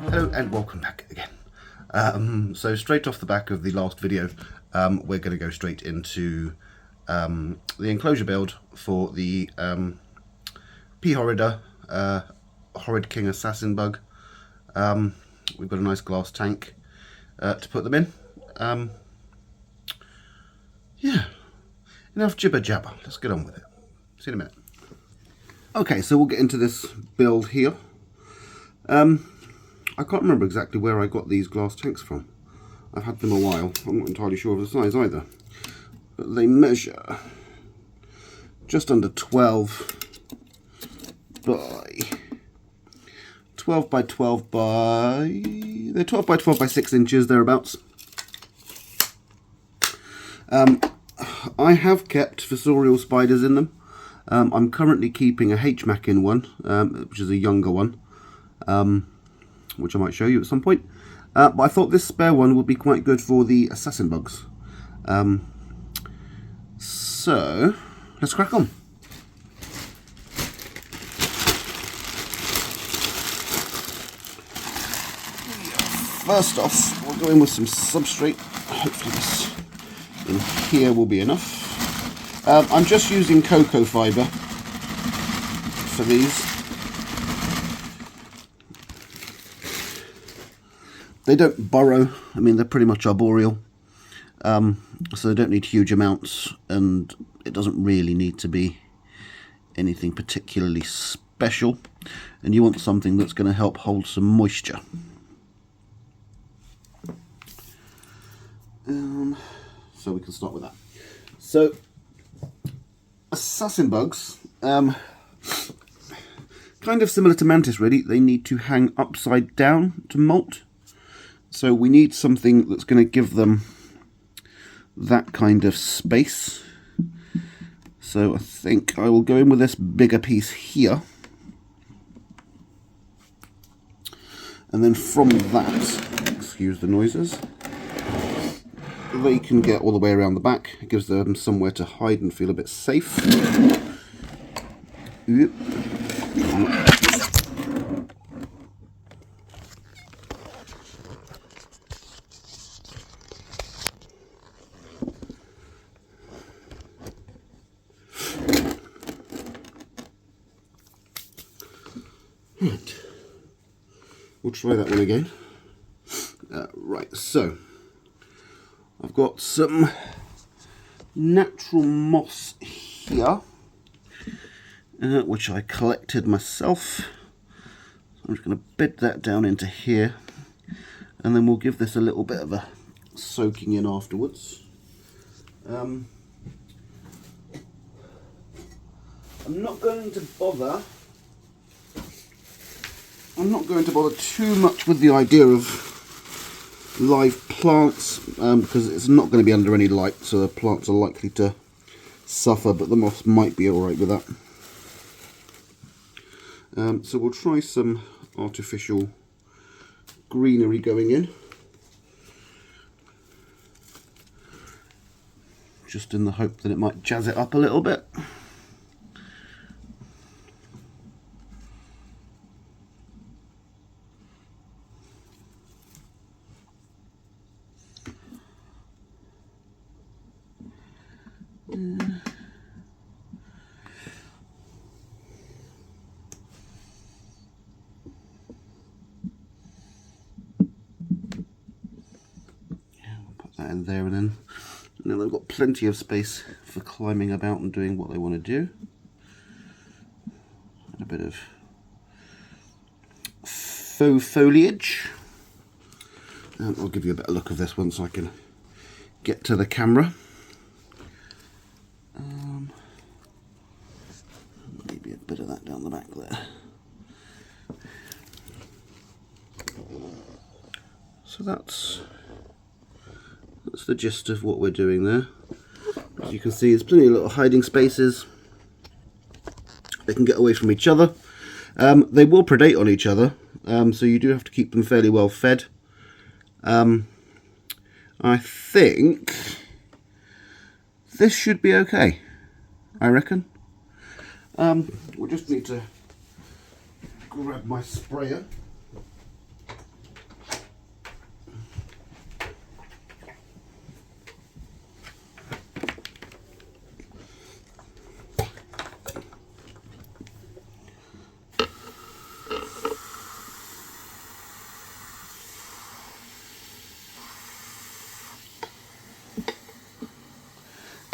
Hello and welcome back again. So straight off the back of the last video, we're going to go straight into the enclosure build for the P. horrida Horrid King Assassin Bug. We've got a nice glass tank to put them in. Yeah, enough jibber jabber. Let's get on with it. See you in a minute. Okay, so we'll get into this build here. I can't remember exactly where I got these glass tanks from. I've had them a while. I'm not entirely sure of the size either. But they measure just under 12 by 12 by 12 by... They're 12 by 12 by 6 inches, thereabouts. I have kept fossorial spiders in them. I'm currently keeping a HMAC in one, which is a younger one. Which I might show you at some point. But I thought this spare one would be quite good for the assassin bugs. So, let's crack on. First off, we'll go in with some substrate. Hopefully this in here will be enough. I'm just using cocoa fibre for these. They don't burrow. I mean, they're pretty much arboreal, so they don't need huge amounts, and it doesn't really need to be anything particularly special. And you want something that's going to help hold some moisture. So we can start with that. So, assassin bugs, kind of similar to mantis really, they need to hang upside down to molt. So we need something that's going to give them that kind of space. So I think I will go in with this bigger piece here. And then from that, excuse the noises, they can get all the way around the back. It gives them somewhere to hide and feel a bit safe. Yep. Right, we'll try that one again. Right, so I've got some natural moss here, which I collected myself. I'm just going to bed that down into here, and then we'll give this a little bit of a soaking in afterwards. I'm not going to bother too much with the idea of live plants, because it's not going to be under any light, so the plants are likely to suffer, but the moss might be alright with that. So we'll try some artificial greenery going in, just in the hope that it might jazz it up a little bit. In there, and then they've got plenty of space for climbing about and doing what they want to do. And a bit of faux foliage. And I'll give you a better look of this once I can get to the camera. Maybe a bit of that down the back there. So that's the gist of what we're doing there. As you can see, there's plenty of little hiding spaces. They can get away from each other. They will predate on each other, so you do have to keep them fairly well fed. I think this should be okay, I reckon. We'll just need to grab my sprayer.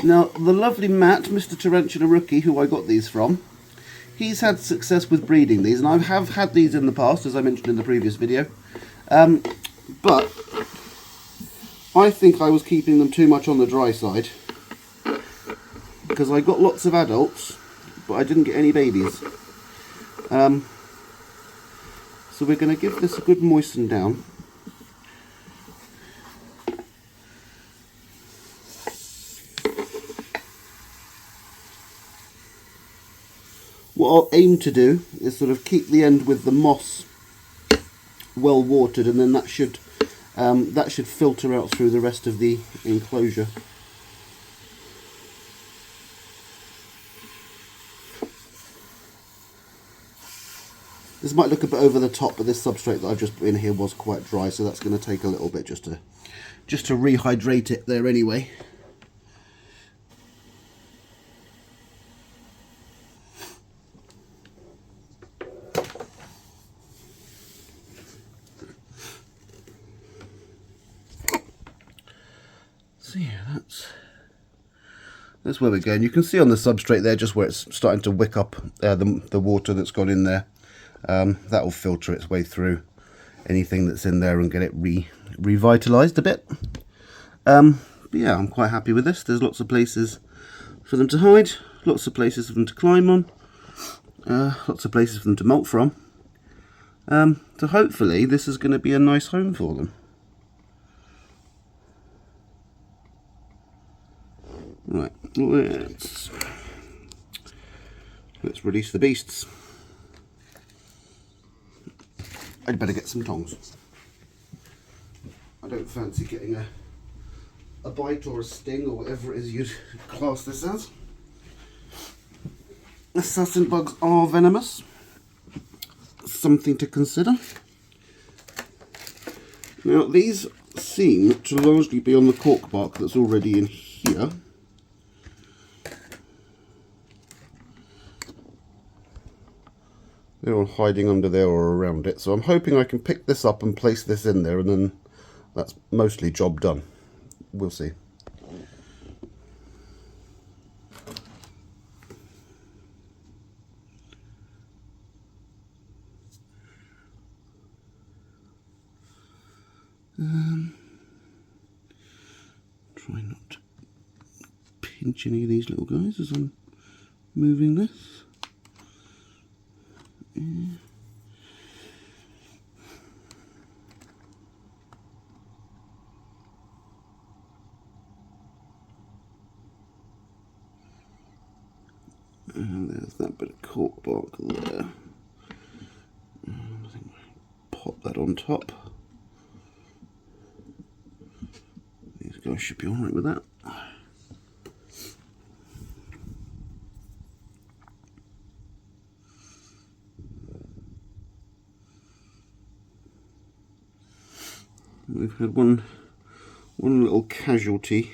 Now, the lovely Matt, Mr. Tarantula Rookie, who I got these from, he's had success with breeding these, and I have had these in the past, as I mentioned in the previous video. But I think I was keeping them too much on the dry side, because I got lots of adults, but I didn't get any babies. So we're going to give this a good moisten down. What I'll aim to do is sort of keep the end with the moss well watered, and then that should filter out through the rest of the enclosure. This might look a bit over the top, but this substrate that I've just put in here was quite dry, so that's going to take a little bit just to rehydrate it there anyway. So yeah, that's where we're going. You can see on the substrate there just where it's starting to wick up the water that's gone in there. That will filter its way through anything that's in there and get it revitalized a bit. But yeah, I'm quite happy with this. There's lots of places for them to hide, lots of places for them to climb on, lots of places for them to molt from. So hopefully this is going to be a nice home for them. Right, let's release the beasts. I'd better get some tongs. I don't fancy getting a bite or a sting or whatever it is you'd class this as. Assassin bugs are venomous. Something to consider. Now these seem to largely be on the cork bark that's already in here. They're all hiding under there or around it, so I'm hoping I can pick this up and place this in there, and then that's mostly job done. We'll see. Try not to pinch any of these little guys as I'm moving this. And there's that bit of cork bark there. And I think I'll pop that on top. These guys should be alright with that. We've had one little casualty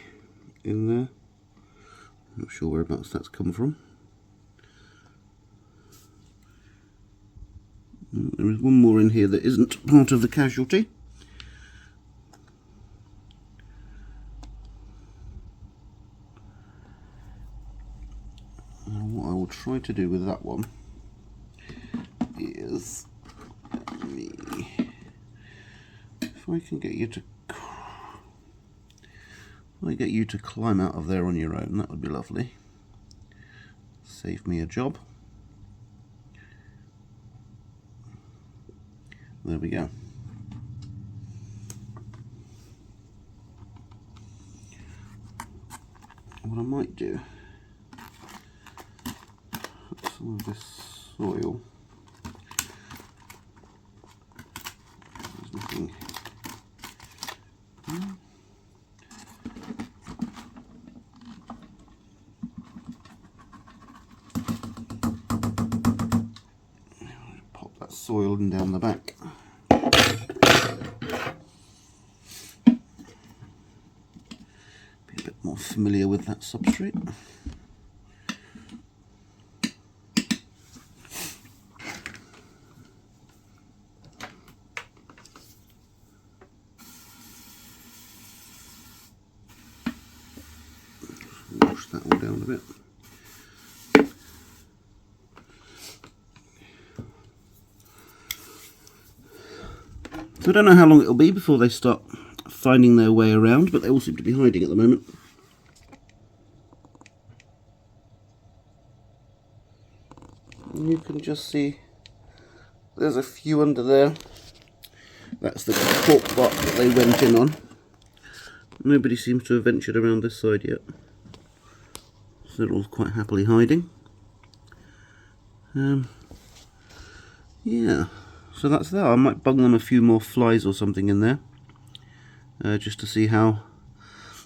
in there. Not sure whereabouts that's come from. There is one more in here that isn't part of the casualty. And what I will try to do with that one is if I can get you to climb out of there on your own, that would be lovely. Save me a job. There we go. What I might do, put some of this soil. There's nothing. Pop that soil in down the back. Be a bit more familiar with that substrate. Wash that all down a bit. So I don't know how long it'll be before they start finding their way around, but they all seem to be hiding at the moment. And you can just see there's a few under there. That's the cork bark that they went in on. Nobody seems to have ventured around this side yet. So they're all quite happily hiding. Yeah, so that's that. I might bung them a few more flies or something in there. Just to see how,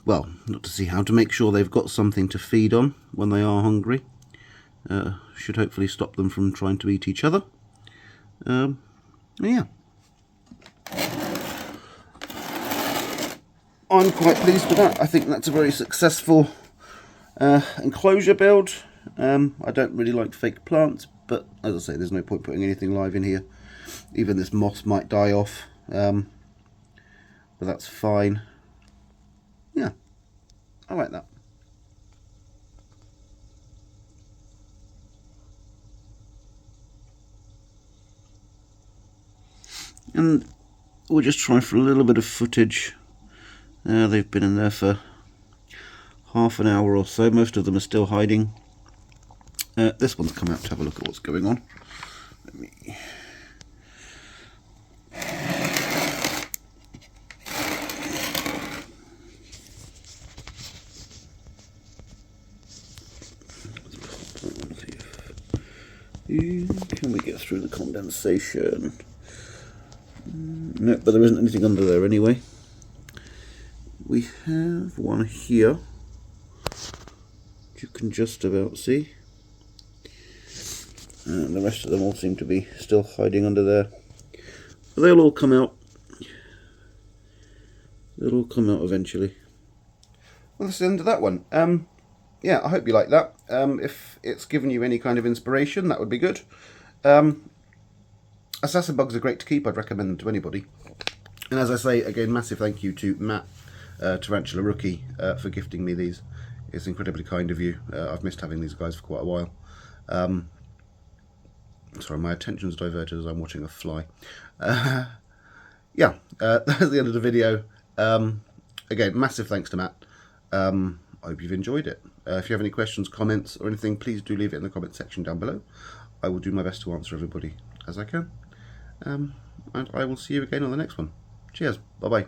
well, not to see how, to make sure they've got something to feed on when they are hungry. Should hopefully stop them from trying to eat each other. Yeah. I'm quite pleased with that. I think that's a very successful enclosure build. I don't really like fake plants, but as I say, there's no point putting anything live in here. Even this moss might die off, but that's fine. Yeah, I like that. And we'll just try for a little bit of footage. They've been in there for half an hour or so. Most of them are still hiding. This one's come out to have a look at what's going on. Let me... Can we get through the condensation? No, but there isn't anything under there anyway. We have one here, which you can just about see. And the rest of them all seem to be still hiding under there. But they'll all come out. They'll all come out eventually. Well, that's the end of that one. Yeah, I hope you like that. If it's given you any kind of inspiration, that would be good. Assassin Bugs are great to keep. I'd recommend them to anybody. And as I say, again, massive thank you to Matt, Tarantula Rookie, for gifting me these. It's incredibly kind of you. I've missed having these guys for quite a while. Sorry, my attention's diverted as I'm watching a fly. Yeah, that's the end of the video. Again, massive thanks to Matt. I hope you've enjoyed it. If you have any questions, comments, or anything, please do leave it in the comment section down below. I will do my best to answer everybody as I can. And I will see you again on the next one. Cheers. Bye-bye.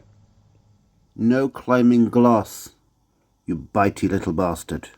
No climbing glass, you bitey little bastard.